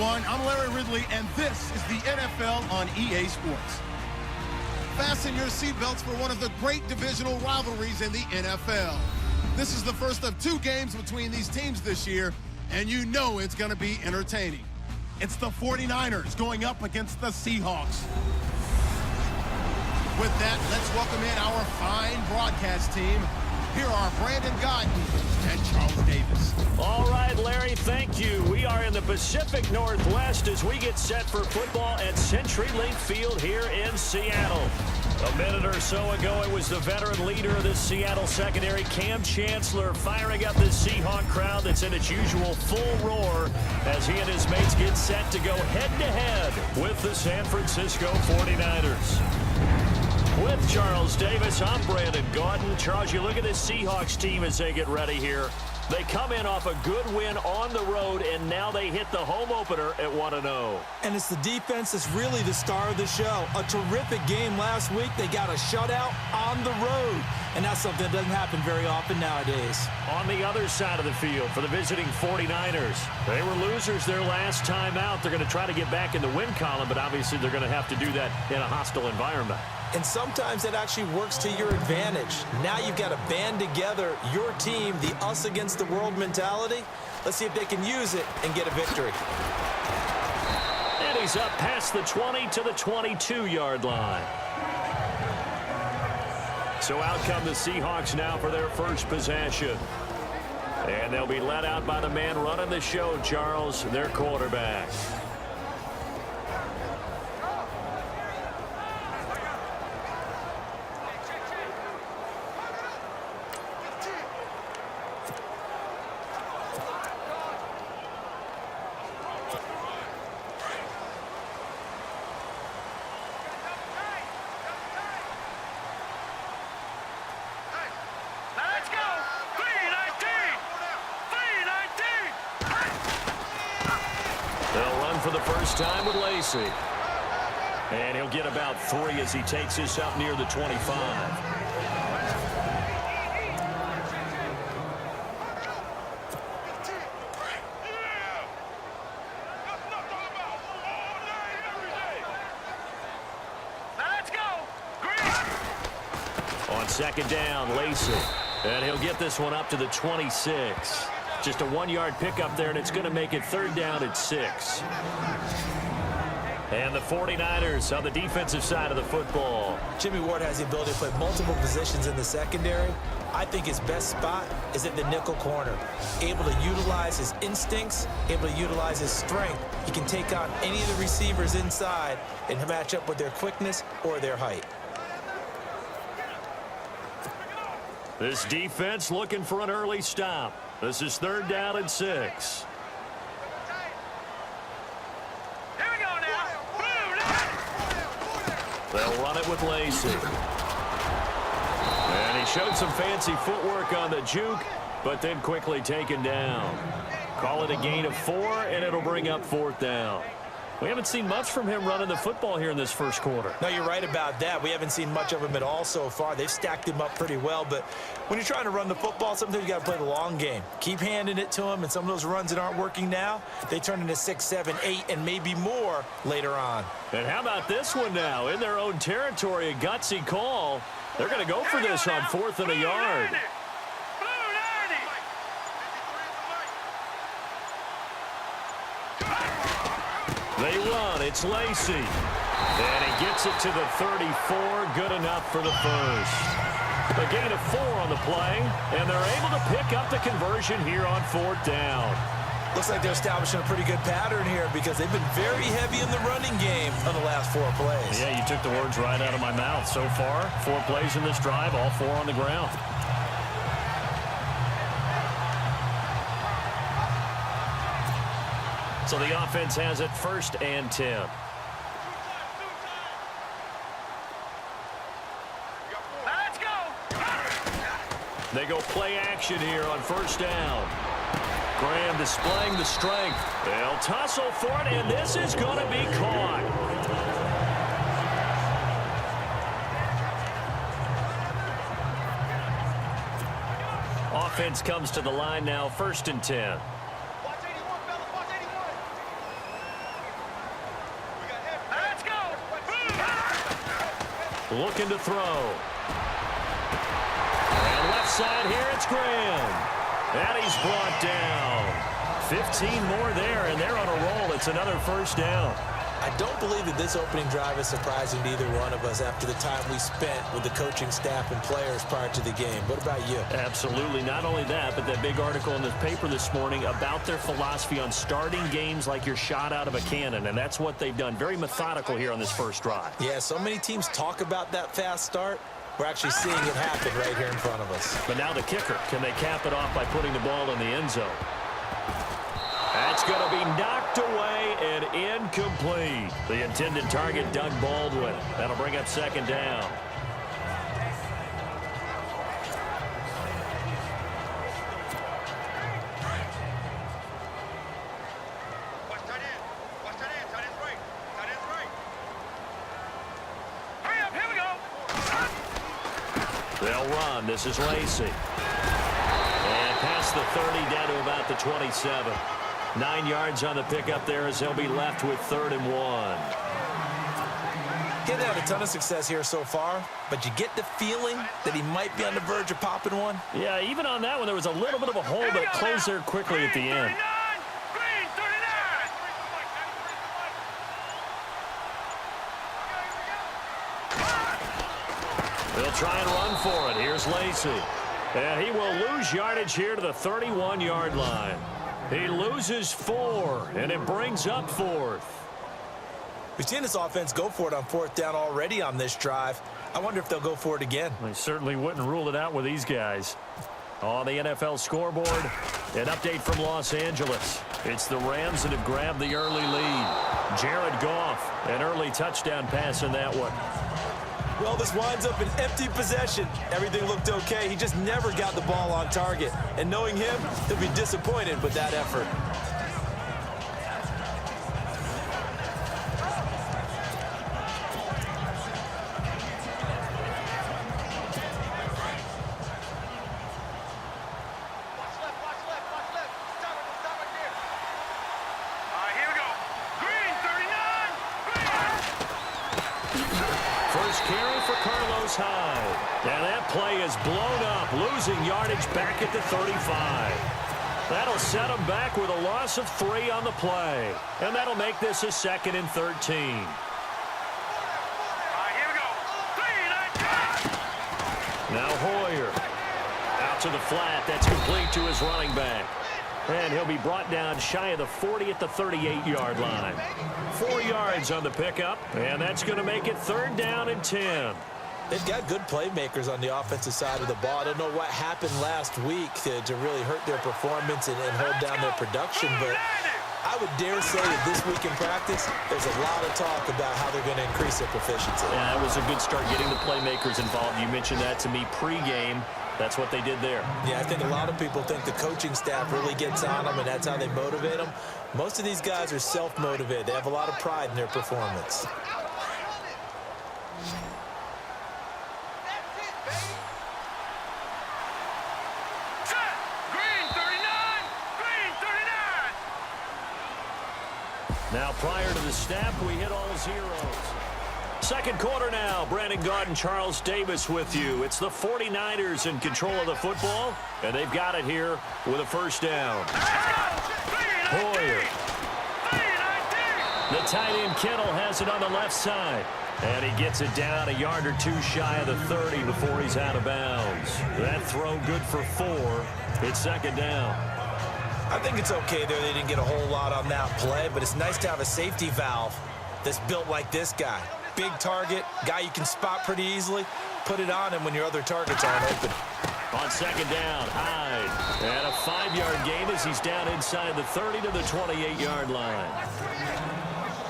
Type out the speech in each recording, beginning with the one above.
everyone. I'm Larry Ridley, and this is the NFL on EA Sports. Fasten your seatbelts for one of the great divisional rivalries in the NFL. This is the first of 2 games between these teams this year, and you know it's going to be entertaining. It's the 49ers going up against the Seahawks. With that, let's welcome in our fine broadcast team. Here are Brandon Godden and Charles Davis. All right, Larry, thank you. We are in the Pacific Northwest as we get set for football at CenturyLink Field here in Seattle. A minute or so ago, it was the veteran leader of this Seattle secondary, Cam Chancellor, firing up the Seahawk crowd that's in its usual full roar as he and his mates get set to go head-to-head with the San Francisco 49ers. With Charles Davis, I'm Brandon Godden. Charles, you look at this Seahawks team as they get ready here. They come in off a good win on the road, and now they hit the home opener at 1-0. And it's the defense that's really the star of the show. A terrific game last week. They got a shutout on the road, and that's something that doesn't happen very often nowadays. On the other side of the field for the visiting 49ers, they were losers their last time out. They're going to try to get back in the win column, but obviously they're going to have to do that in a hostile environment. And sometimes that actually works to your advantage. Now you've got to band together your team, the us against the world mentality. Let's see if they can use it and get a victory. And he's up past the 20 to the 22-yard line. So out come the Seahawks now for their first possession. And they'll be led out by the man running the show, Charles, their quarterback. For the first time with Lacey. And he'll get about 3 as he takes this up near the 25. On second down, Lacey. And he'll get this one up to the 26. Just a 1-yard pickup there, and it's going to make it 3rd down at 6. And the 49ers on the defensive side of the football. Jimmy Ward has the ability to play multiple positions in the secondary. I think his best spot is at the nickel corner. Able to utilize his instincts, able to utilize his strength. He can take on any of the receivers inside and match up with their quickness or their height. This defense looking for an early stop. This is 3rd down and 6. Here we go now. They'll run it with Lacey. And he showed some fancy footwork on the juke, but then quickly taken down. Call it a gain of 4, and it'll bring up 4th down. We haven't seen much from him running the football here in this first quarter. No, you're right about that. We haven't seen much of him at all so far. They've stacked him up pretty well, but when you're trying to run the football, sometimes you got to play the long game. Keep handing it to him, and some of those runs that aren't working now, they turn into 6, 7, 8, and maybe more later on. And how about this one now? In their own territory, a gutsy call. They're going to go for this on 4th and a yard. They run. It's Lacey. And he gets it to the 34. Good enough for the first. A gain of 4 on the play, and they're able to pick up the conversion here on 4th down. Looks like they're establishing a pretty good pattern here because they've been very heavy in the running game on the last 4 plays. Yeah, you took the words right out of my mouth. So far, 4 plays in this drive, all 4 on the ground. So the offense has it 1st and 10. Let's go. They go play action here on 1st down. Graham displaying the strength. They'll tussle for it, and this is going to be caught. Offense comes to the line now, 1st and 10. looking to throw. And left side here, it's Graham. And he's brought down. 15 more there, and they're on a roll. It's another first down. I don't believe that this opening drive is surprising to either one of us after the time we spent with the coaching staff and players prior to the game. What about you? Absolutely. Not only that, but that big article in the paper this morning about their philosophy on starting games like you're shot out of a cannon, and that's what they've done. Very methodical here on this first drive. Yeah, so many teams talk about that fast start. We're actually seeing it happen right here in front of us. But now the kicker. Can they cap it off by putting the ball in the end zone? That's going to be knocked away and incomplete. The intended target, Doug Baldwin. That'll bring up second down. Watch that in. Watch that in. Tight end's right. Tight end's right. Hurry up. Here we go. They'll run. This is Lacy. And past the 30, down to about the 27. 9 yards on the pickup there as they'll be left with 3rd and 1. Getting had a ton of success here so far, but you get the feeling that he might be on the verge of popping one. Yeah, even on that one, there was a little bit of a hole, but closed there quickly at the end. Green 39. They'll try and run for it. Here's Lacy. And he will lose yardage here to the 31-yard line. He loses 4, and it brings up 4th. We've seen this offense go for it on 4th down already on this drive. I wonder if they'll go for it again. They certainly wouldn't rule it out with these guys. On the NFL scoreboard, an update from Los Angeles. It's the Rams that have grabbed the early lead. Jared Goff, an early touchdown pass in that one. Well, this winds up an empty possession. Everything looked okay. He just never got the ball on target. And knowing him, he'll be disappointed with that effort. Watch left. Watch left. Watch left. Stop right there. All right, here we go. Green 39. First carry for Carlos Hyde. And that play is blown up, losing yardage back at the 35. That'll set him back with a loss of 3 on the play. And that'll make this a 2nd and 13. All right, here we go. Now Hoyer. Out to the flat. That's complete to his running back. And he'll be brought down shy of the 40 at the 38-yard line. 4 yards on the pickup, and that's going to make it 3rd down and 10. They've got good playmakers on the offensive side of the ball. I don't know what happened last week to really hurt their performance and hold down their production, but I would dare say that this week in practice, there's a lot of talk about how they're going to increase their proficiency. Yeah, it was a good start getting the playmakers involved. You mentioned that to me pregame. That's what they did there. Yeah, I think a lot of people think the coaching staff really gets on them, and that's how they motivate them. Most of these guys are self-motivated. They have a lot of pride in their performance. Set. Green 39. Green 39. Now, prior to the snap, we hit all zeros. Second quarter now. Brandon Gaudin and Charles Davis with you. It's the 49ers in control of the football, and they've got it here with a first down. Hoyer. The tight end Kittle has it on the left side. And he gets it down a yard or 2 shy of the 30 before he's out of bounds. That throw good for 4. It's 2nd down. I think it's okay there. They didn't get a whole lot on that play, but it's nice to have a safety valve that's built like this guy. Big target, guy you can spot pretty easily. Put it on him when your other targets aren't open. On 2nd down, Hyde. And a 5-yard gain as he's down inside the 30 to the 28-yard line.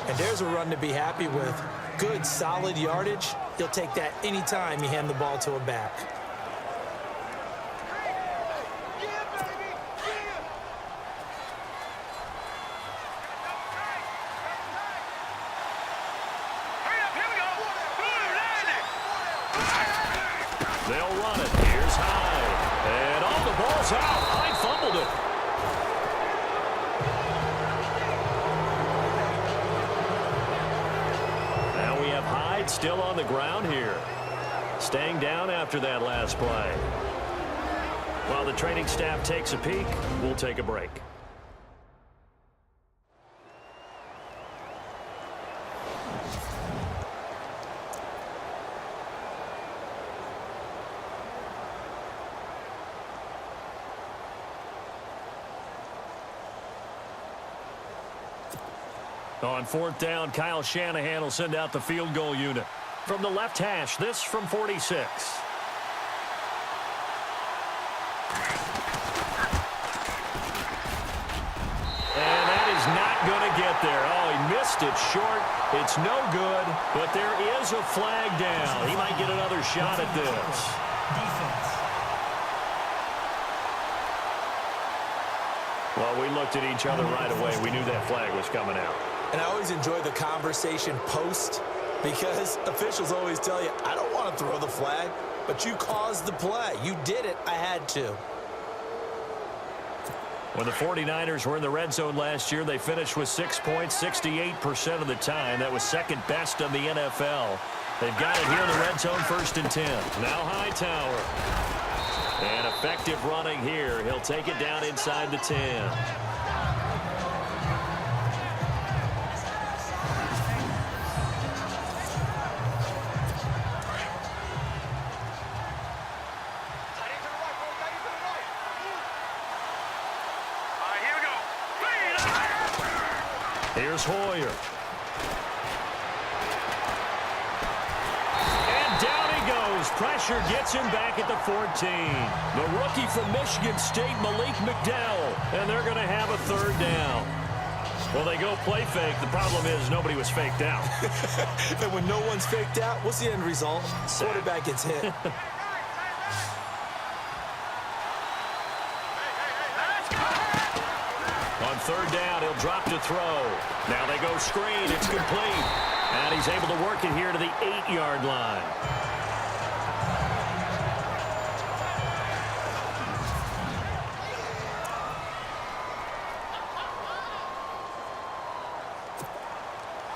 And there's a run to be happy with. Good, solid yardage. He'll take that anytime you hand the ball to him back. They'll run it. Here's Hyde. And all the ball's out. Hyde fumbled it. Now we have Hyde right, still on the ground here. Staying down after that last play. While the training staff takes a peek, we'll take a break. On 4th down, Kyle Shanahan will send out the field goal unit. From the left hash, this from 46. And that is not going to get there. Oh, he missed it short. It's no good, but there is a flag down. He might get another shot at this. Well, we looked at each other right away. We knew that flag was coming out. And I always enjoy the conversation post because officials always tell you, I don't want to throw the flag, but you caused the play. You did it. I had to. When the 49ers were in the red zone last year, they finished with 6 points 68% of the time. That was second best in the NFL. They've got it here in the red zone, 1st and 10. Now Hightower. And effective running here. He'll take it down inside the 10. Here's Hoyer. And down he goes. Pressure gets him back at the 14. The rookie from Michigan State, Malik McDowell. And they're going to have a 3rd down. Well, they go play fake. The problem is nobody was faked out. And when no one's faked out, what's the end result? Quarterback gets hit. On 3rd down, he'll drop to throw. Now they go screen. It's complete. And he's able to work it here to the 8-yard line.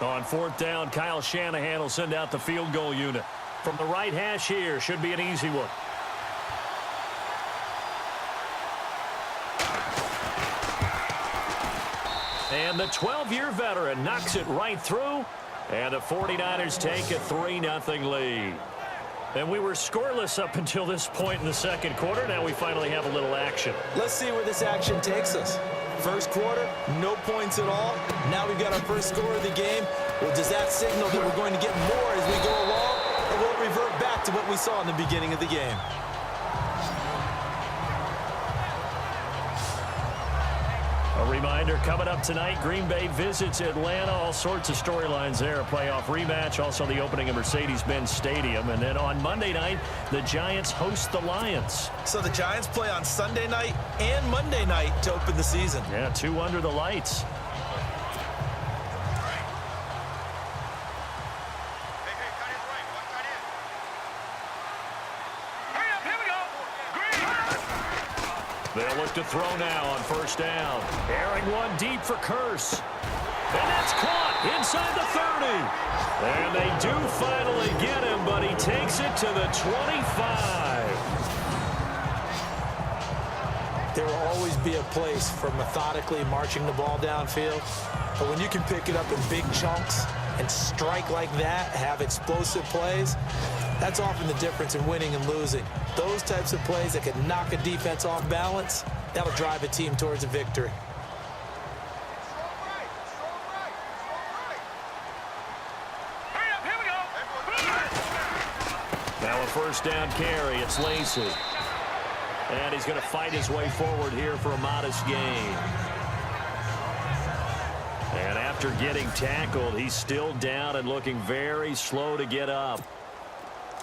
On 4th down, Kyle Shanahan will send out the field goal unit. From the right hash here, should be an easy one. And the 12-year veteran knocks it right through. And the 49ers take a 3-0 lead. And we were scoreless up until this point in the second quarter. Now we finally have a little action. Let's see where this action takes us. First quarter, no points at all. Now we've got our first score of the game. Well, does that signal that we're going to get more as we go along? Or will it revert back to what we saw in the beginning of the game? A reminder, coming up tonight, Green Bay visits Atlanta. All sorts of storylines there. A playoff rematch, also the opening of Mercedes-Benz Stadium. And then on Monday night, the Giants host the Lions. So the Giants play on Sunday night and Monday night to open the season. Yeah, 2 under the lights. They'll look to throw now on 1st down. Airing one deep for Curse. And that's caught inside the 30. And they do finally get him, but he takes it to the 25. There will always be a place for methodically marching the ball downfield. But when you can pick it up in big chunks and strike like that, have explosive plays, that's often the difference in winning and losing. Those types of plays that can knock a defense off balance, that'll drive a team towards a victory. Now a 1st down carry. It's Lacey. And he's going to fight his way forward here for a modest gain. And after getting tackled, he's still down and looking very slow to get up.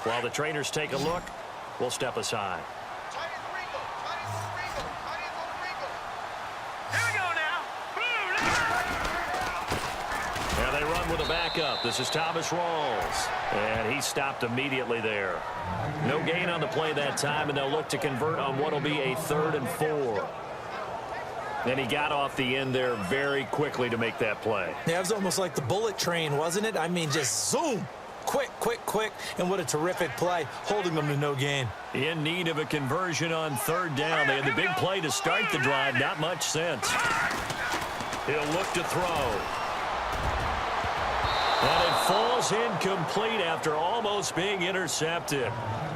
While the trainers take a look, we'll step aside. Now they run with a backup. This is Thomas Rawls. And he stopped immediately there. No gain on the play that time, and they'll look to convert on what will be a 3rd and 4. And he got off the end there very quickly to make that play. Yeah, it was almost like the bullet train, wasn't it? I mean, just zoom. Quick, and what a terrific play, holding them to no gain. In need of a conversion on third down. They had the big play to start the drive. Not much sense. He'll look to throw. And it falls incomplete after almost being intercepted.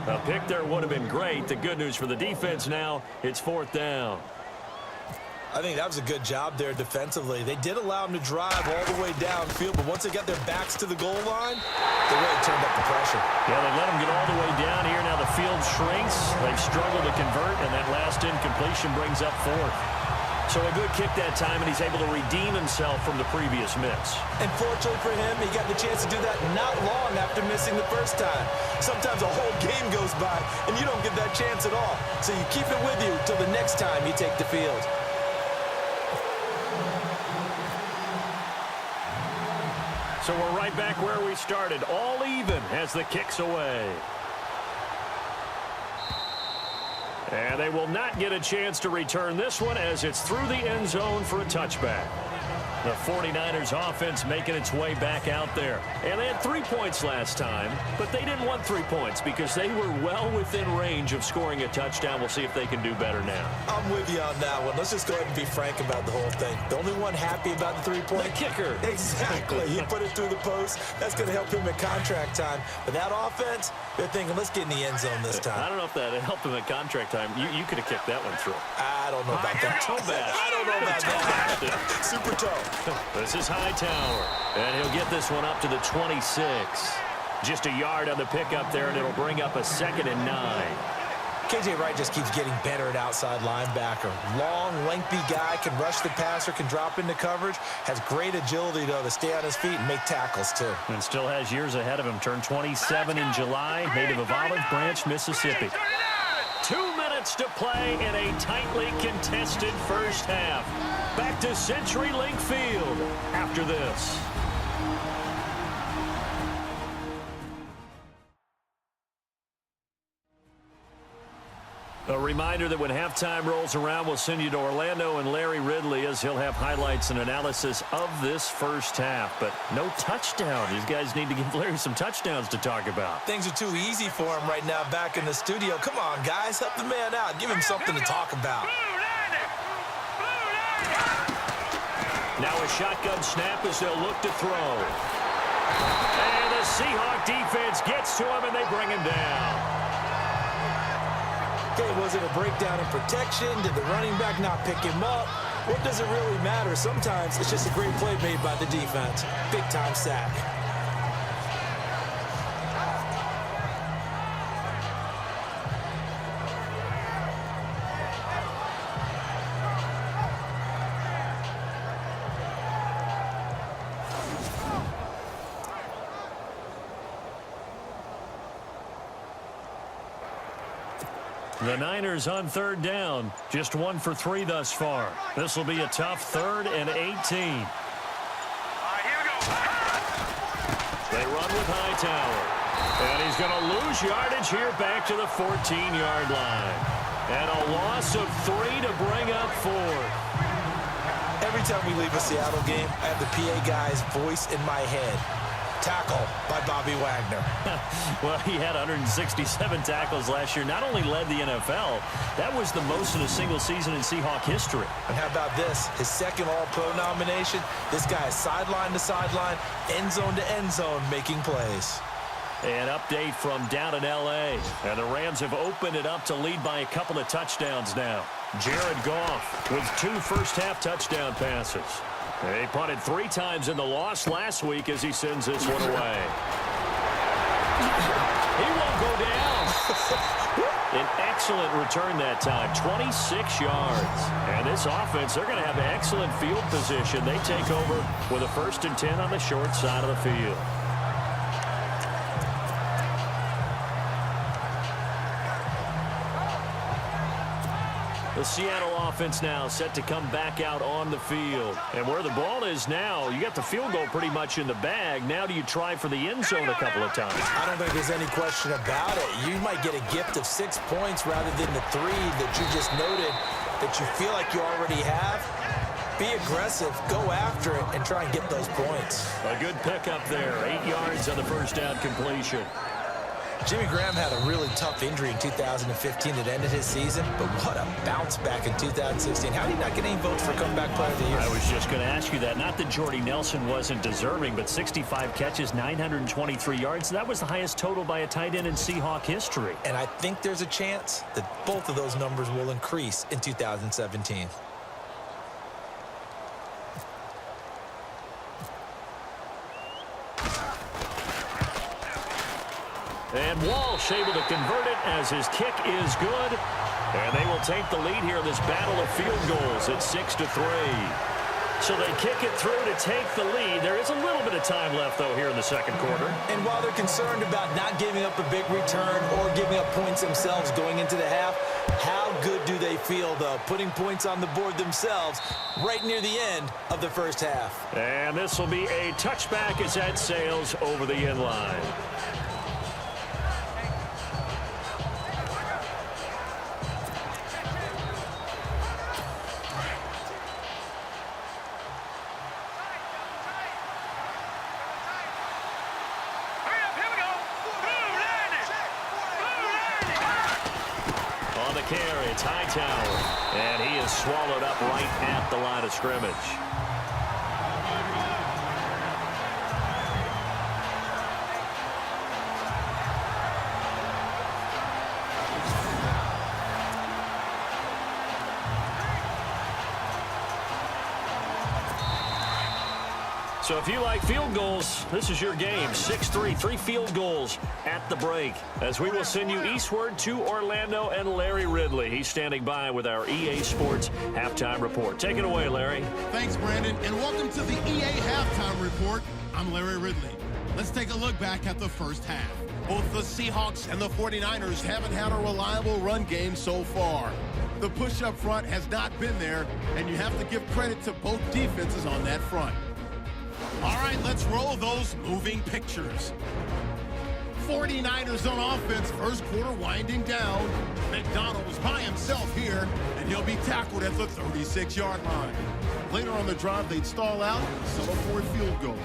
A pick there would have been great. The good news for the defense now, it's fourth down. I think that was a good job there defensively. They did allow them to drive all the way downfield, but once they got their backs to the goal line, they really turned up the pressure. Yeah, they let them get all the way down here. Now the field shrinks. They've struggled to convert, and that last incompletion brings up fourth. So a good kick that time, and he's able to redeem himself from the previous miss. And fortunately for him, he got the chance to do that not long after missing the first time. Sometimes a whole game goes by, and you don't get that chance at all. So you keep it with you till the next time you take the field. So we're right back where we started, all even as the kick's away. And they will not get a chance to return this one as it's through the end zone for a touchback. The 49ers offense making its way back out there. And they had 3 points last time, but they didn't want 3 points because they were well within range of scoring a touchdown. We'll see if they can do better now. I'm with you on that one. Let's just go ahead and be frank about the whole thing. The only one happy about the 3-point? The kicker. Exactly. He put it through the post. That's going to help him at contract time. But that offense, they're thinking, let's get in the end zone this time. I don't know if that helped him at contract time. You could have kicked that one through. I don't know about that. Toe bash. I don't know about that. Super toe. This is Hightower, and he'll get this one up to the 26. Just a yard on the pickup there, and it'll bring up a 2nd and 9. K.J. Wright just keeps getting better at outside linebacker. Long, lengthy guy, can rush the passer, can drop into coverage, has great agility, though, to stay on his feet and make tackles, too. And still has years ahead of him. Turned 27 in July, native of Olive Branch, Mississippi. 2 minutes to play in a tightly contested first half. Back to CenturyLink Field after this. A reminder that when halftime rolls around, we'll send you to Orlando and Larry Ridley as he'll have highlights and analysis of this first half. But no touchdown. These guys need to give Larry some touchdowns to talk about. Things are too easy for him right now back in the studio. Come on, guys. Help the man out. Give him something to talk about. Now a shotgun snap as they'll look to throw. And the Seahawk defense gets to him, and they bring him down. Okay, was it a breakdown in protection? Did the running back not pick him up? What does it really matter? Sometimes it's just a great play made by the defense. Big-time sack. The Niners on third down. Just 1 for 3 thus far. This will be a tough 3rd and 18. Here we go. They run with Hightower. And he's going to lose yardage here back to the 14-yard line. And a loss of 3 to bring up 4. Every time we leave a Seattle game, I have the PA guy's voice in my head. Tackle by Bobby Wagner. Well, he had 167 tackles last year. Not only led the NFL, that was the most in a single season in Seahawk history. And how about this? His 2nd All-Pro nomination. This guy is sideline to sideline, end zone to end zone, making plays. An update from down in L.A. And the Rams have opened it up to lead by a couple of touchdowns now. Jared Goff with 2 first-half touchdown passes. He punted 3 times in the loss last week as he sends this one away. He won't go down. An excellent return that time, 26 yards. And this offense, they're going to have excellent field position. They take over with a 1st and 10 on the short side of the field. The Seattle offense now set to come back out on the field. And where the ball is now, you got the field goal pretty much in the bag. Now do you try for the end zone a couple of times? I don't think there's any question about it. You might get a gift of 6 points rather than the 3 that you just noted that you feel like you already have. Be aggressive, go after it, and try and get those points. A good pickup there. 8 yards on the first down completion. Jimmy Graham had a really tough injury in 2015 that ended his season, but what a bounce back in 2016. How did he not get any votes for comeback player of the year? I was just going to ask you that. Not that Jordy Nelson wasn't deserving, but 65 catches, 923 yards. That was the highest total by a tight end in Seahawk history. And I think there's a chance that both of those numbers will increase in 2017. And Walsh able to convert it as his kick is good. And they will take the lead here in this battle of field goals at 6-3. So they kick it through to take the lead. There is a little bit of time left, though, here in the second quarter. And while they're concerned about not giving up a big return or giving up points themselves going into the half, how good do they feel, though, putting points on the board themselves right near the end of the first half? And this will be a touchback as that sails over the end line. Carry, it's Hightower, and he is swallowed up right at the line of scrimmage. So if you like field goals, this is your game. 6-3, 3 field goals at the break. As we will send you eastward to Orlando and Larry Ridley. He's standing by with our EA Sports Halftime Report. Take it away, Larry. Thanks, Brandon, and welcome to the EA Halftime Report. I'm Larry Ridley. Let's take a look back at the first half. Both the Seahawks and the 49ers haven't had a reliable run game so far. The push up front has not been there, and you have to give credit to both defenses on that front. All right, let's roll those moving pictures. 49ers on offense, first quarter winding down. McDonald's by himself here, and he'll be tackled at the 36-yard line. Later on the drive, they'd stall out, settle for a field goal.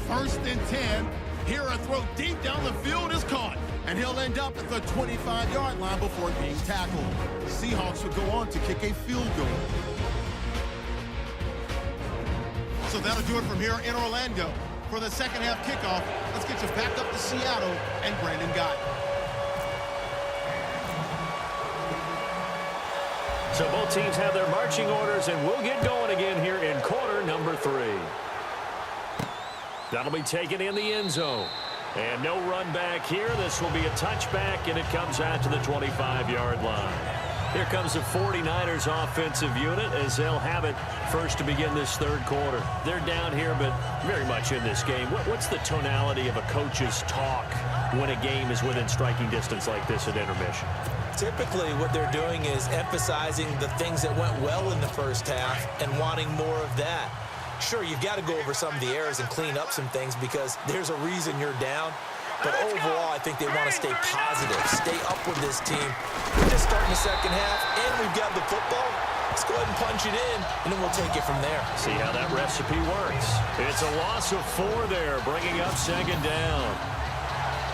1st and 10, here a throw deep down the field is caught, and he'll end up at the 25-yard line before being tackled. Seahawks would go on to kick a field goal. So that'll do it from here in Orlando. For the second half kickoff, let's get you back up to Seattle and Brandon Gott. So both teams have their marching orders, and we'll get going again here in quarter number 3. That'll be taken in the end zone. And no run back here. This will be a touchback, and it comes out to the 25-yard line. Here comes the 49ers offensive unit as they'll have it first to begin this third quarter. They're down here, but very much in this game. What's the tonality of a coach's talk when a game is within striking distance like this at intermission? Typically, what they're doing is emphasizing the things that went well in the first half and wanting more of that. Sure, you've got to go over some of the errors and clean up some things because there's a reason you're down. But overall, I think they want to stay positive, stay up with this team. We're just starting the second half, and we've got the football. Let's go ahead and punch it in, and then we'll take it from there. See how that recipe works. It's a loss of 4 there, bringing up second down.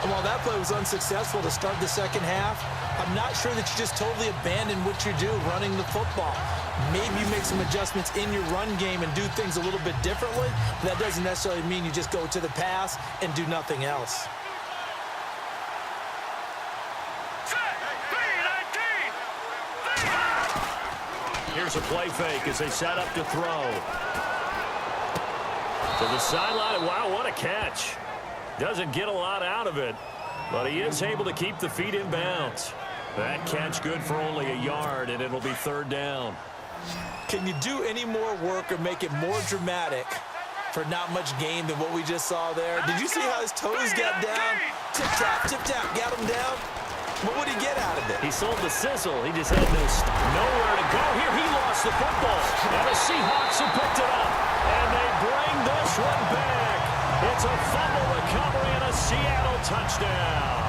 And while that play was unsuccessful to start the second half, I'm not sure that you just totally abandon what you do running the football. Maybe you make some adjustments in your run game and do things a little bit differently, but that doesn't necessarily mean you just go to the pass and do nothing else. Here's a play fake as they set up to throw. To the sideline. Wow, what a catch. Doesn't get a lot out of it, but he is able to keep the feet in bounds. That catch good for only a yard, and it'll be third down. Can you do any more work or make it more dramatic for not much gain than what we just saw there? Did you see how his toes got down? Tip-tap, got him down. But what did he get out of it? He sold the sizzle. He just had nowhere to go. Here he lost the football. And the Seahawks have picked it up. And they bring this one back. It's a fumble recovery and a Seattle touchdown.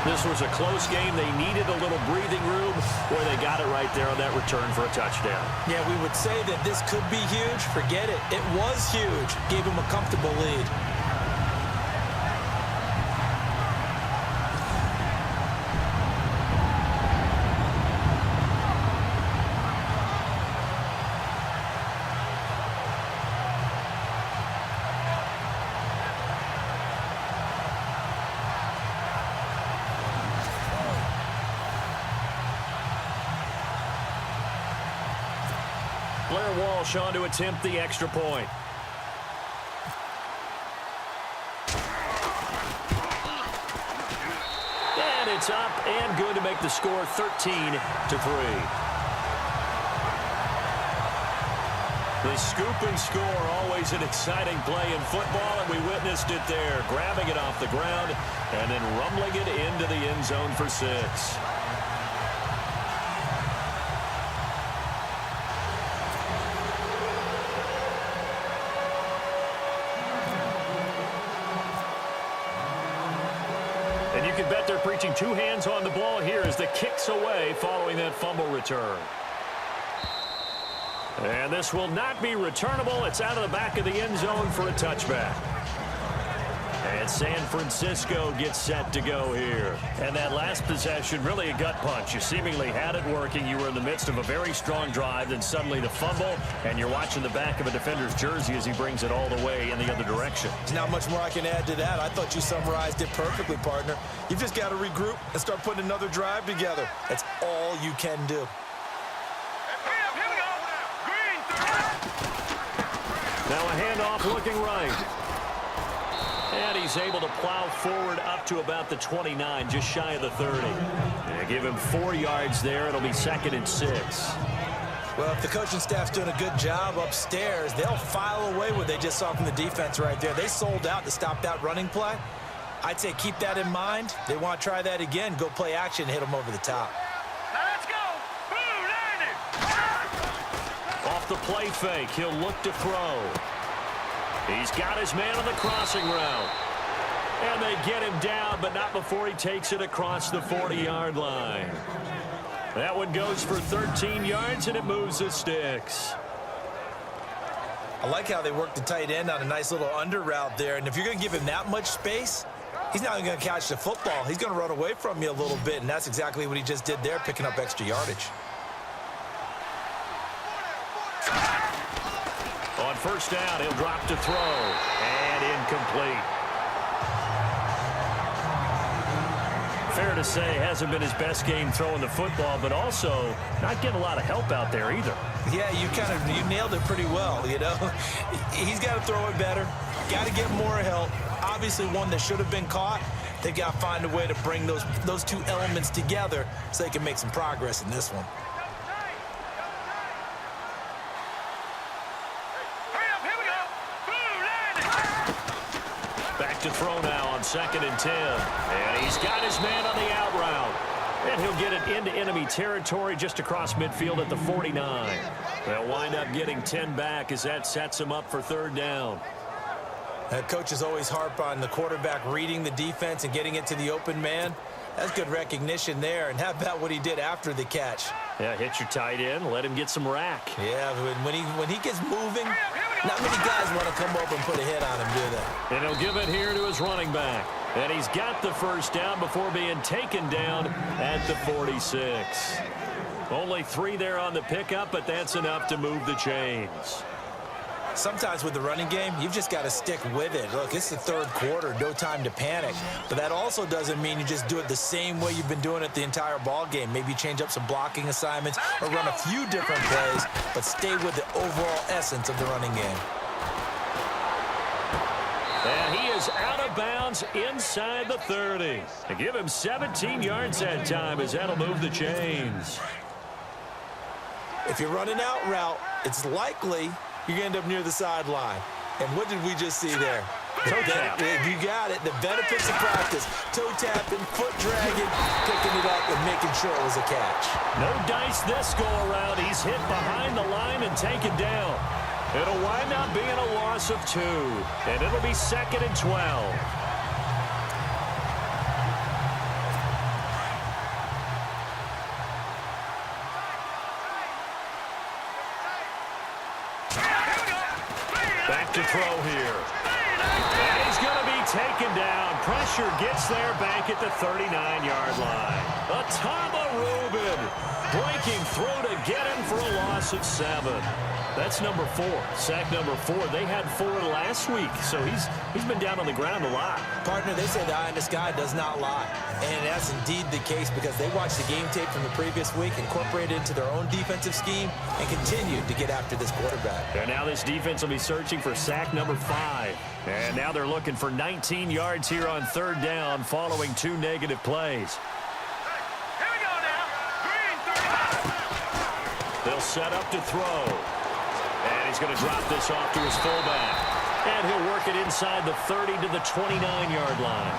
This was a close game. They needed a little breathing room where they got it right there on that return for a touchdown. Yeah, we would say that this could be huge. Forget it. It was huge. Gave him a comfortable lead. Blair Walsh on to attempt the extra point. And it's up and good to make the score 13-3. The scoop and score, always an exciting play in football, and we witnessed it there, grabbing it off the ground and then rumbling it into the end zone for 6. And you can bet they're preaching two hands on the ball here as the kick's away following that fumble return. And this will not be returnable. It's out of the back of the end zone for a touchback. And San Francisco gets set to go here. And that last possession, really a gut punch. You seemingly had it working. You were in the midst of a very strong drive, then suddenly the fumble, and you're watching the back of a defender's jersey as he brings it all the way in the other direction. There's not much more I can add to that. I thought you summarized it perfectly, partner. You've just got to regroup and start putting another drive together. That's all you can do. Now a handoff looking right. And he's able to plow forward up to about the 29, just shy of the 30. They give him 4 yards there. It'll be 2nd and 6. Well, if the coaching staff's doing a good job upstairs, they'll file away what they just saw from the defense right there. They sold out to stop that running play. I'd say keep that in mind. They want to try that again. Go play action, hit them over the top. Now let's go. Boom, landed. Off the play fake, he'll look to throw. He's got his man on the crossing route. And they get him down, but not before he takes it across the 40-yard line. That one goes for 13 yards, and it moves the sticks. I like how they work the tight end on a nice little under route there. And if you're going to give him that much space, he's not even going to catch the football. He's going to run away from you a little bit, and that's exactly what he just did there, picking up extra yardage. On first down, he'll drop to throw, and incomplete. Fair to say, hasn't been his best game throwing the football, but also not getting a lot of help out there either. Yeah, you nailed it pretty well, you know. He's got to throw it better, got to get more help. Obviously one that should have been caught. They've got to find a way to bring those two elements together so they can make some progress in this one. To throw now on 2nd and 10. And he's got his man on the out route. And he'll get it into enemy territory just across midfield at the 49. They'll wind up getting 10 back as that sets him up for 3rd down. Coaches always harp on the quarterback reading the defense and getting it to the open man. That's good recognition there. And how about what he did after the catch? Yeah, hit your tight end, let him get some rack. Yeah, when he gets moving, not many guys want to come up and put a hit on him, do they? And he'll give it here to his running back. And he's got the first down before being taken down at the 46. Only 3 there on the pickup, but that's enough to move the chains. Sometimes with the running game, you've just got to stick with it. Look, it's the 3rd quarter, no time to panic. But that also doesn't mean you just do it the same way you've been doing it the entire ball game. Maybe change up some blocking assignments or run a few different plays, but stay with the overall essence of the running game. And he is out of bounds inside the 30. To give him 17 yards that time as that'll move the chains. If you're running out route, it's likely you're going to end up near the sideline. And what did we just see there? Toe tap. You got it. The benefits of practice. Toe tapping, foot dragging, picking it up and making sure it was a catch. No dice this go around. He's hit behind the line and taken down. It'll wind up being a loss of 2. And it'll be 2nd and 12. Back to throw here. And he's going to be taken down. Pressure gets there back at the 39-yard line. Atama Rubin breaking through to get him for a loss of 7. That's number 4. Sack number 4. They had 4 last week, so he's been down on the ground a lot. Partner, they say the eye in the sky does not lie. And that's indeed the case because they watched the game tape from the previous week, incorporated it into their own defensive scheme, and continued to get after this quarterback. And now this defense will be searching for sack number 5. And now they're looking for 19 yards here on 3rd down following 2 negative plays. Here we go now. Green, 35. They'll set up to throw. And he's going to drop this off to his fullback. And he'll work it inside the 30 to the 29-yard line.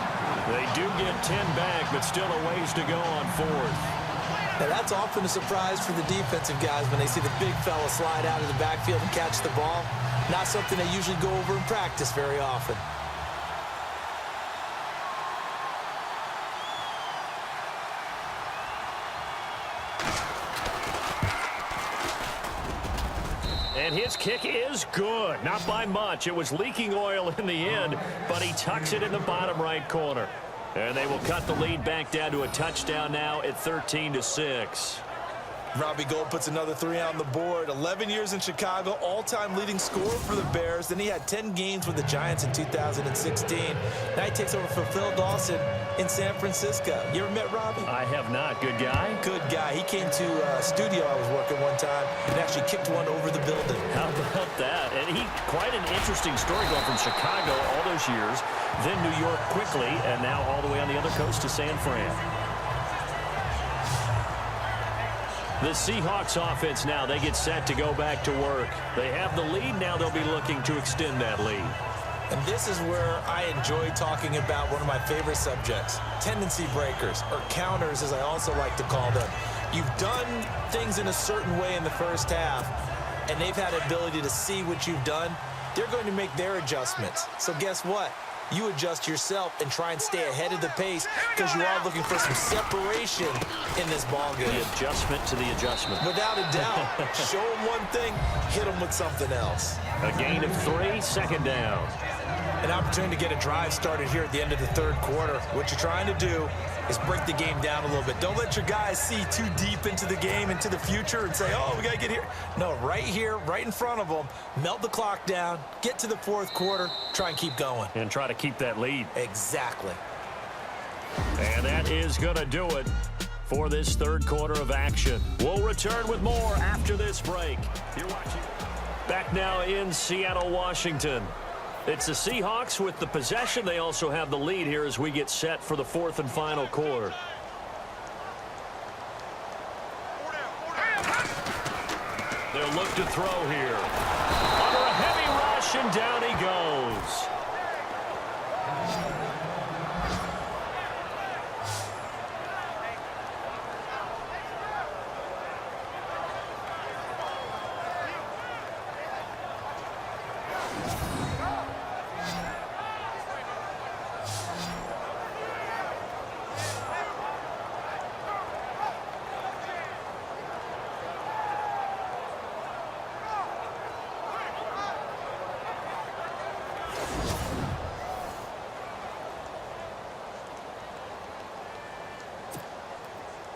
They do get 10 back, but still a ways to go on 4th. Now that's often a surprise for the defensive guys when they see the big fella slide out of the backfield and catch the ball. Not something they usually go over in practice very often. And his kick is good. Not by much. It was leaking oil in the end, but he tucks it in the bottom right corner. And they will cut the lead back down to a touchdown now at 13-6. Robbie Gould puts another 3 on the board. 11 years in Chicago, all-time leading scorer for the Bears. Then he had 10 games with the Giants in 2016. Now he takes over for Phil Dawson in San Francisco. You ever met Robbie? I have not. Good guy? Good guy. He came to a studio I was working one time and actually kicked one over the building. How about that? And quite an interesting story going from Chicago all those years, then New York quickly, and now all the way on the other coast to San Fran. The Seahawks offense now, they get set to go back to work. They have the lead. Now they'll be looking to extend that lead. And this is where I enjoy talking about one of my favorite subjects, tendency breakers, or counters as I also like to call them. You've done things in a certain way in the first half, and they've had the ability to see what you've done. They're going to make their adjustments. So guess what? You adjust yourself and try and stay ahead of the pace because you are looking for some separation in this ball game. The adjustment to the adjustment. Without a doubt. Show them one thing, hit them with something else. A gain of 3, 2nd down. An opportunity to get a drive started here at the end of the 3rd quarter. What you're trying to do is break the game down a little bit. Don't let your guys see too deep into the game, into the future, and say, oh, we got to get here. No, right here, right in front of them, melt the clock down, get to the 4th quarter, try and keep going. And try to keep that lead. Exactly. And that is going to do it for this 3rd quarter of action. We'll return with more after this break. You're watching. Back now in Seattle, Washington. It's the Seahawks with the possession. They also have the lead here as we get set for the 4th and final quarter. They'll look to throw here. Under a heavy rush, and down he goes.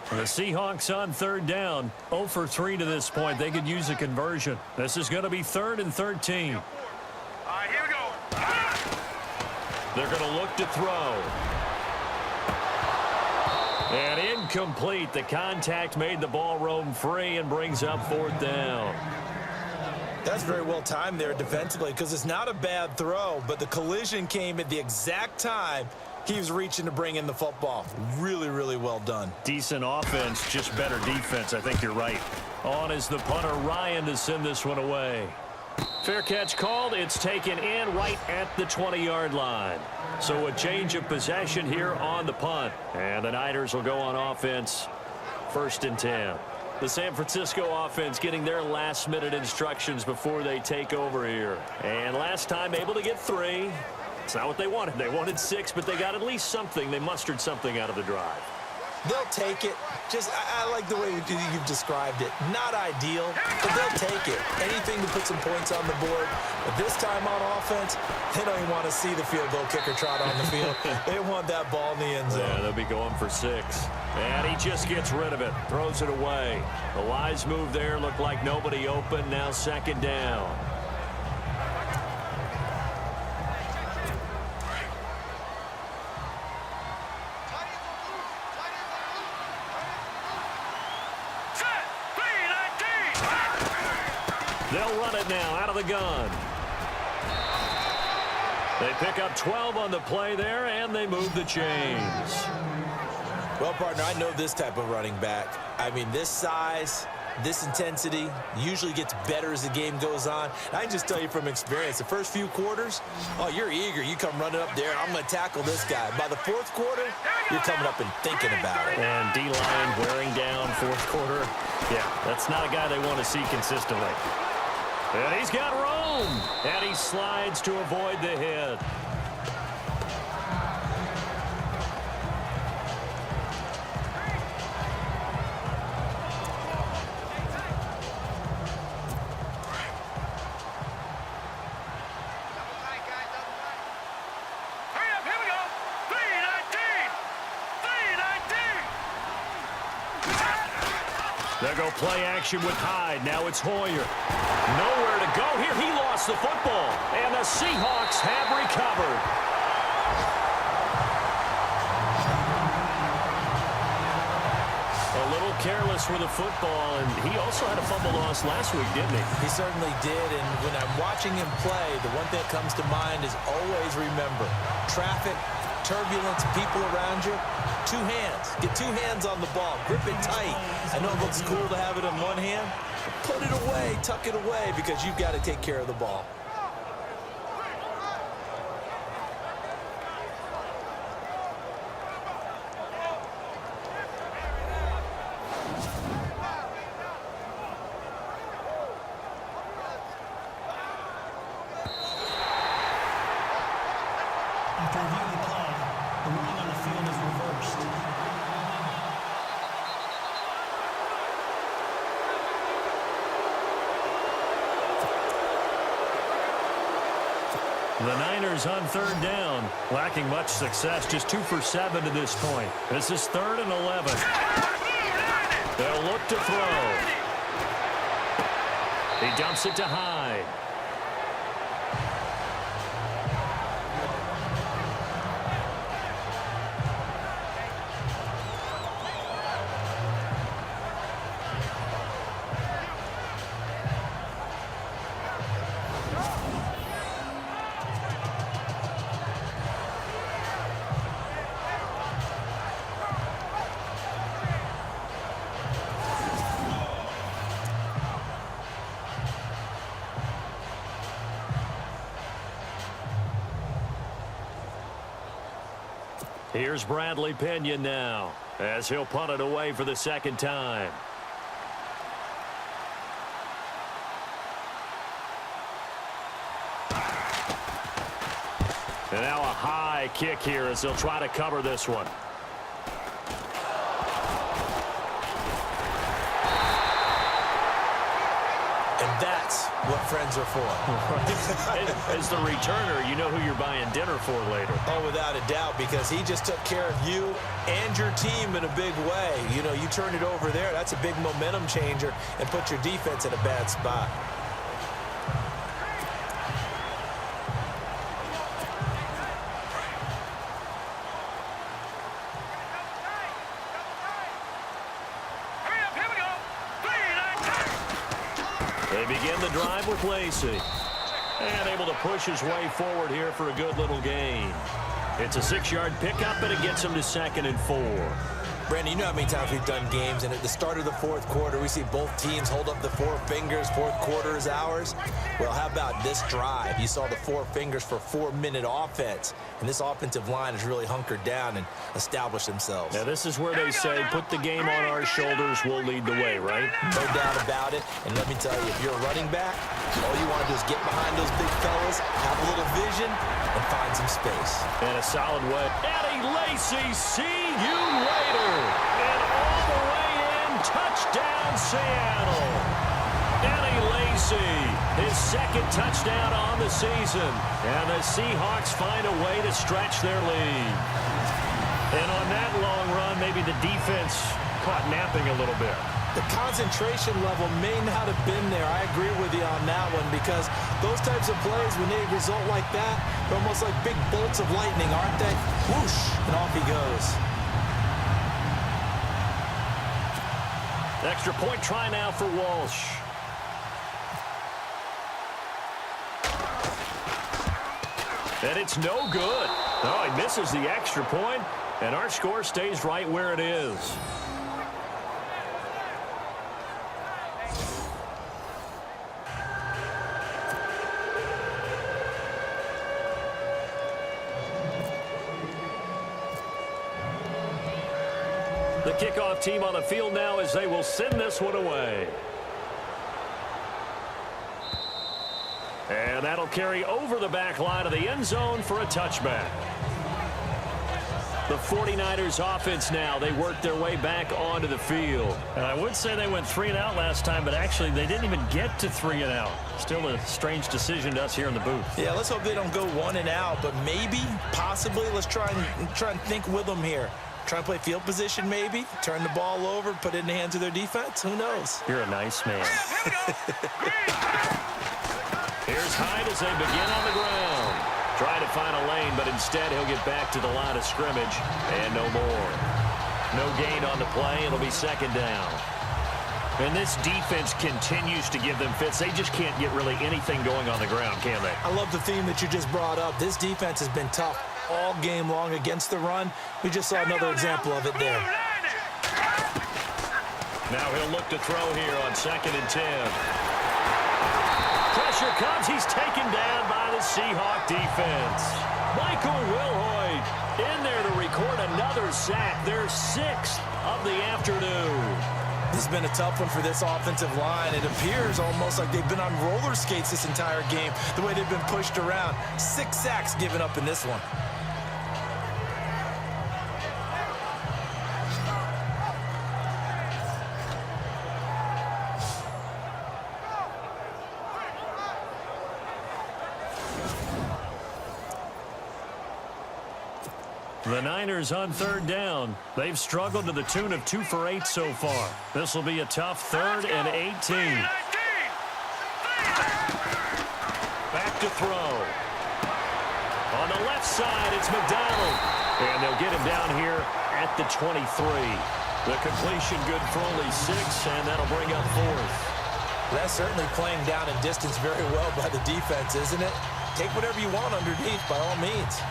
The Seahawks on 3rd down. 0 for 3 to this point. They could use a conversion. This is going to be 3rd and 13. All right, here we go. They're going to look to throw. And incomplete. The contact made the ball roam free and brings up 4th down. That's very well timed there defensively because it's not a bad throw, but the collision came at the exact time he was reaching to bring in the football. Really, really well done. Decent offense, just better defense. I think you're right. On is the punter, Ryan, to send this one away. Fair catch called. It's taken in right at the 20-yard line. So a change of possession here on the punt. And the Niners will go on offense, 1st and 10. The San Francisco offense getting their last-minute instructions before they take over here. And last time able to get 3. It's not what they wanted. They wanted 6, but they got at least something. They mustered something out of the drive. They'll take it. Just, I like the way you've described it. Not ideal, but they'll take it. Anything to put some points on the board. But this time on offense, they don't even want to see the field goal kicker trot on the field. They want that ball in the end zone. Yeah, they'll be going for 6. And he just gets rid of it, throws it away. The wise move there, looked like nobody open. Now 2nd down. They'll run it now out of the gun. They pick up 12 on the play there, and they move the chains. Well, partner, I know this type of running back. I mean, this size, this intensity usually gets better as the game goes on. And I can just tell you from experience, the first few quarters, oh, you're eager. You come running up there, I'm going to tackle this guy. By the 4th quarter, you're coming up and thinking about it. And D-line wearing down 4th quarter. Yeah, that's not a guy they want to see consistently. And he's got room. And he slides to avoid the hit. They'll go play action with Hyde. Now it's Hoyer. Nowhere to go here. He lost the football. And the Seahawks have recovered. A little careless with the football, and he also had a fumble loss last week, didn't he? He certainly did, and when I'm watching him play, the one thing that comes to mind is always remember, traffic, turbulence, people around you, 2 hands. Get 2 hands on the ball. Grip it tight. I know it looks cool to have it in one hand, but put it away, tuck it away, because you've got to take care of the ball. After reviewing the play, the running on the field is reversed. The Niners on 3rd down, lacking much success, just 2 for 7 to this point. This is 3rd and 11. They'll look to throw. He dumps it to Hyde. Here's Bradley Pinion now, as he'll punt it away for the 2nd time. And now a high kick here as they'll try to cover this one. And that's what friends are for. As the returner, you know who you're buying dinner for later. Oh, without a doubt, because he just took care of you and your team in a big way. You know, you turn it over there, that's a big momentum changer and put your defense in a bad spot. They begin the drive with Lacey. And able to push his way forward here for a good little gain. It's a 6-yard pickup, and it gets him to 2nd and 4. Brandon, you know how many times we've done games, and at the start of the 4th quarter, we see both teams hold up the 4 fingers, 4th quarter is ours. Well, how about this drive? You saw the 4 fingers for 4-minute offense, and this offensive line has really hunkered down and established themselves. Now, this is where they say, put the game on our shoulders, we'll lead the way, right? No doubt about it, and let me tell you, if you're a running back, all you want to do is get behind those big fellas, have a little vision, and find some space. And a solid way. And he Eddie Lacy, see you later. And all the way in, touchdown Seattle. Eddie Lacy, his second touchdown on the season. And the Seahawks find a way to stretch their lead. And on that long run, maybe the defense caught napping a little bit. The concentration level may not have been there. I agree with you on that one, because those types of plays, when they result like that, they're almost like big bolts of lightning, aren't they? Whoosh, and off he goes. Extra point try now for Walsh. And it's no good. Oh, he misses the extra point, and our score stays right where it is. The kickoff team on the field now as they will send this one away. And that'll carry over the back line of the end zone for a touchback. The 49ers offense now, they worked their way back onto the field. And I would say they went 3 and out last time, but actually they didn't even get to 3 and out. Still a strange decision to us here in the booth. Yeah, let's hope they don't go 1 and out, but maybe, possibly, let's try and think with them here. Try and play field position maybe, turn the ball over, put it in the hands of their defense. Who knows? You're a nice man. Here's Hyde as they begin on the ground. Trying to find a lane, but instead he'll get back to the line of scrimmage. And no more. No gain on the play. It'll be second down. And this defense continues to give them fits. They just can't get really anything going on the ground, can they? I love the theme that you just brought up. This defense has been tough all game long against the run. We just saw another example of it there. Now he'll look to throw here on 2nd and 10. Pressure comes. He's taken down by the Seahawk defense. Michael Wilhoit in there to record another sack. Their 6th of the afternoon. This has been a tough one for this offensive line. It appears almost like they've been on roller skates this entire game, the way they've been pushed around. 6 sacks given up in this one. The Niners on 3rd down. They've struggled to the tune of 2 for 8 so far. This will be a tough 3rd and 18. Back to throw. On the left side, it's McDonald. And they'll get him down here at the 23. The completion good for only 6, and that'll bring up 4th. That's certainly playing down in distance very well by the defense, isn't it? Take whatever you want underneath, by all means.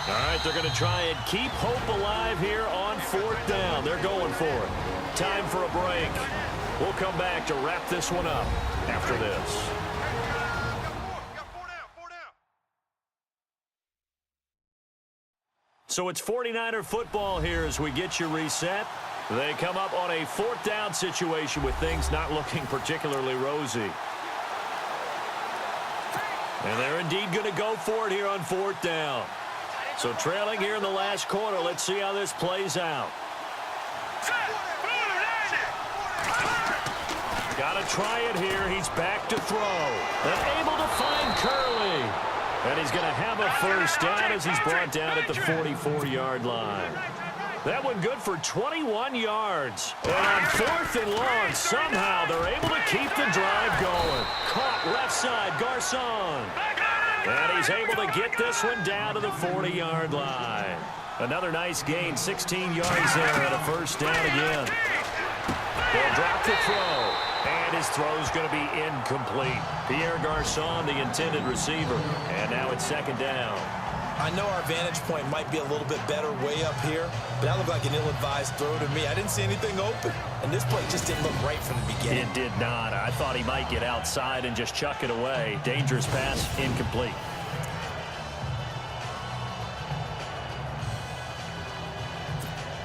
All right, they're going to try and keep hope alive here on 4th down. They're going for it. Time for a break. We'll come back to wrap this one up after this. So it's 49er football here as we get you reset. They come up on a 4th down situation with things not looking particularly rosy. And they're indeed going to go for it here on 4th down. So trailing here in the last quarter. Let's see how this plays out. Got to try it here. He's back to throw. And able to find Curley. And he's going to have a first down as he's brought down at the 44-yard line. That one good for 21 yards. And on 4th and long, somehow they're able to keep the drive going. Caught left side, Garcon. And he's able to get this one down to the 40-yard line. Another nice gain, 16 yards there and a first down again. They'll drop the throw. And his throw's going to be incomplete. Pierre Garcon, the intended receiver. And now it's 2nd down. I know our vantage point might be a little bit better way up here, but that looked like an ill-advised throw to me. I didn't see anything open, and this play just didn't look right from the beginning. It did not. I thought he might get outside and just chuck it away. Dangerous pass, incomplete.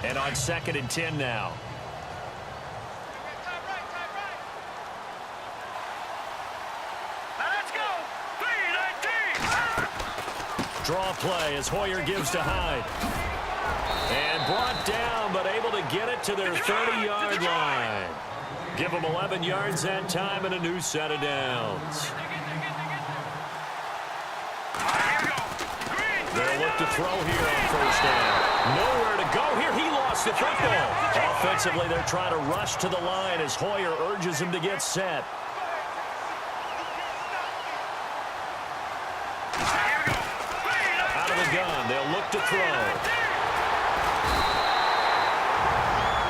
And on 2nd and 10 now. Draw play as Hoyer gives to Hyde. And brought down, but able to get it to their 30-yard line. Give them 11 yards that time and a new set of downs. They'll look to throw here on first down. Nowhere to go here. He lost the football. Offensively, they're trying to rush to the line as Hoyer urges him to get set. Out of the gun, they'll look to throw.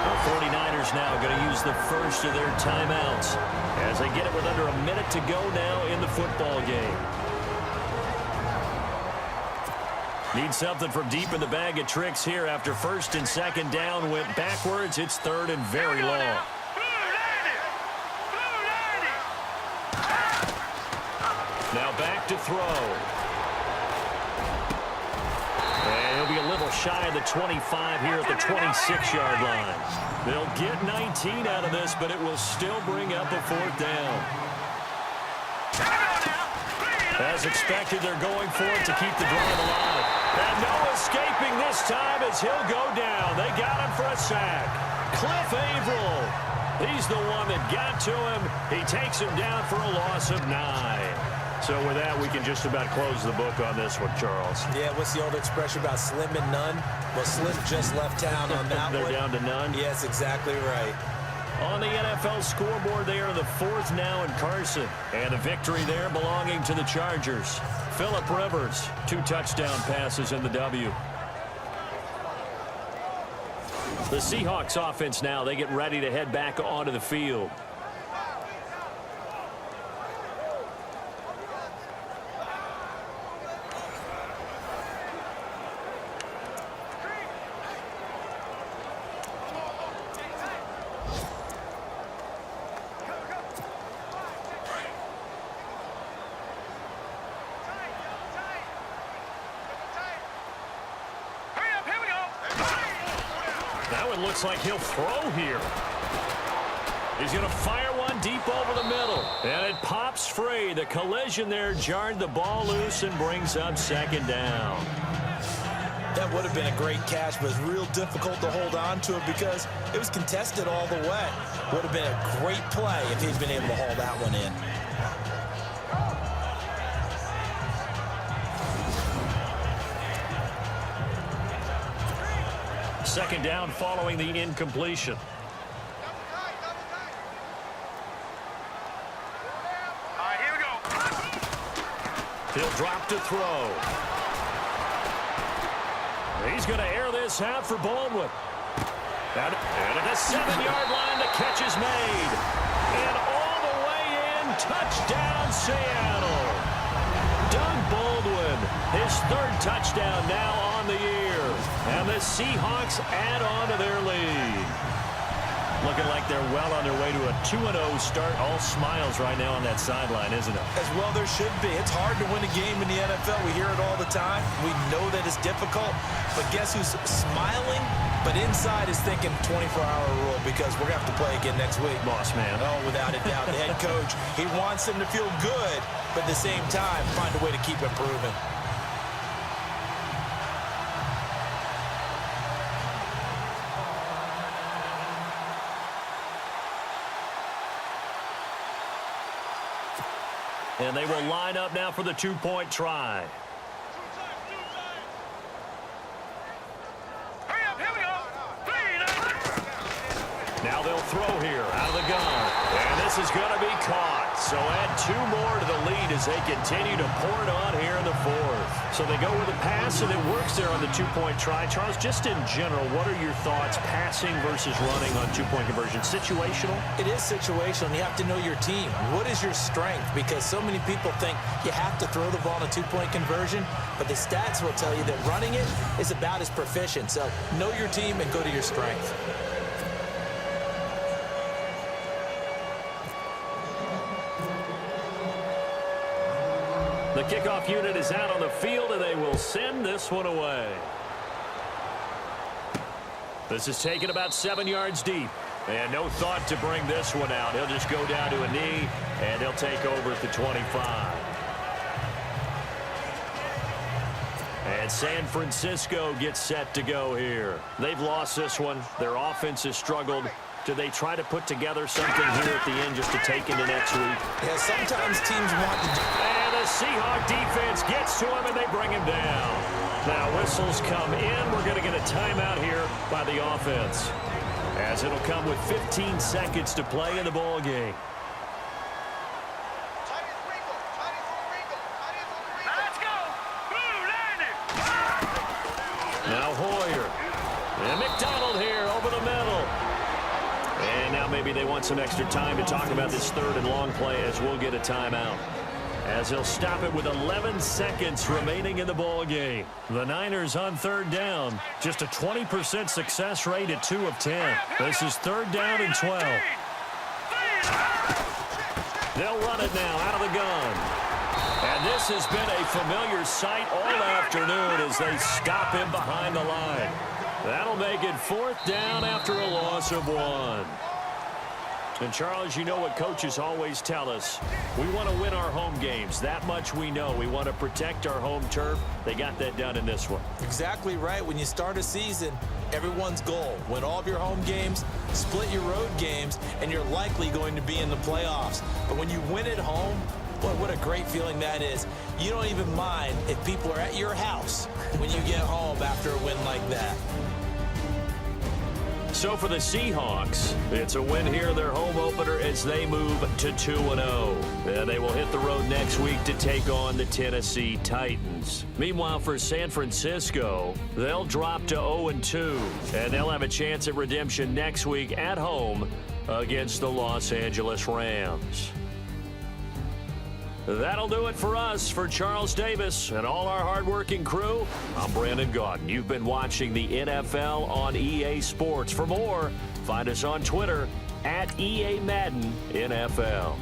The 49ers now going to use the first of their timeouts as they get it with under a minute to go now in the football game. Need something from deep in the bag of tricks here after first and second down went backwards. It's third and very long. Now back to throw. And he'll be a little shy of the 25 here at the 26-yard line. They'll get 19 out of this, but it will still bring up a fourth down. As expected, they're going for it to keep the drive alive. And no escaping this time as he'll go down. They got him for a sack. Cliff Averill. He's the one that got to him. He takes him down for a loss of 9. So with that, we can just about close the book on this one, Charles. Yeah, what's the old expression about slim and none? Well, Slim just left town on that They're one. down to none? Yes, exactly right. On the NFL scoreboard, they are the 4th now in Carson. And a victory there belonging to the Chargers. Phillip Rivers, 2 touchdown passes in the W. The Seahawks offense now, they get ready to head back onto the field. Looks like he'll throw here. He's going to fire one deep over the middle. And it pops free. The collision there jarred the ball loose and brings up second down. That would have been a great catch, but it's real difficult to hold on to it because it was contested all the way. Would have been a great play if he'd been able to haul that one in. Second down following the incompletion. Here we go. He'll drop to throw. He's going to air this out for Baldwin. And at the 7-yard line, the catch is made. And all the way in, touchdown Seattle. Doug Baldwin, his 3rd touchdown now on the year. And the Seahawks add on to their lead. Looking like they're well on their way to a 2-0 start. All smiles right now on that sideline, isn't it? As well there should be. It's hard to win a game in the NFL. We hear it all the time. We know that it's difficult. But guess who's smiling? But inside is thinking 24-hour rule because we're going to have to play again next week. Boss man. Oh, without a doubt. The head coach, he wants them to feel good, but at the same time, find a way to keep improving. And they will line up now for the 2-point try. Now they'll throw here out of the gun. And this is going to be caught. So add 2 more to the lead as they continue to pour it on here in the 4th. So they go with a pass, and it works there on the 2-point try. Charles, just in general, what are your thoughts passing versus running on 2-point conversion? Situational? It is situational, and you have to know your team. What is your strength? Because so many people think you have to throw the ball in a 2-point conversion, but the stats will tell you that running it is about as proficient. So know your team and go to your strength. The kickoff unit is out on the field, and they will send this one away. This is taken about 7 yards deep. And no thought to bring this one out. He'll just go down to a knee, and he'll take over at the 25. And San Francisco gets set to go here. They've lost this one. Their offense has struggled. Do they try to put together something here at the end just to take into next week? Yeah, sometimes teams want to... And the Seahawks defense gets to him, and they bring him down. Now whistles come in. We're going to get a timeout here by the offense, as it'll come with 15 seconds to play in the ball game. Now Hoyer. And McDonald here over the middle. And now maybe they want some extra time to talk about this third and long play, as we'll get a timeout, as he'll stop it with 11 seconds remaining in the ball game. The Niners on third down. Just a 20% success rate at 2 of 10. This is third down and 12. They'll run it now out of the gun. And this has been a familiar sight all afternoon as they stop him behind the line. That'll make it fourth down after a loss of 1. And, Charles, you know what coaches always tell us. We want to win our home games. That much we know. We want to protect our home turf. They got that done in this one. Exactly right. When you start a season, everyone's goal: win all of your home games, split your road games, and you're likely going to be in the playoffs. But when you win at home, boy, what a great feeling that is. You don't even mind if people are at your house when you get home after a win like that. So for the Seahawks, it's a win here, their home opener, as they move to 2-0. And they will hit the road next week to take on the Tennessee Titans. Meanwhile, for San Francisco, they'll drop to 0-2, and they'll have a chance at redemption next week at home against the Los Angeles Rams. That'll do it for us. For Charles Davis and all our hardworking crew, I'm Brandon Gaudin. You've been watching the NFL on EA Sports. For more, find us on Twitter @EA Madden NFL.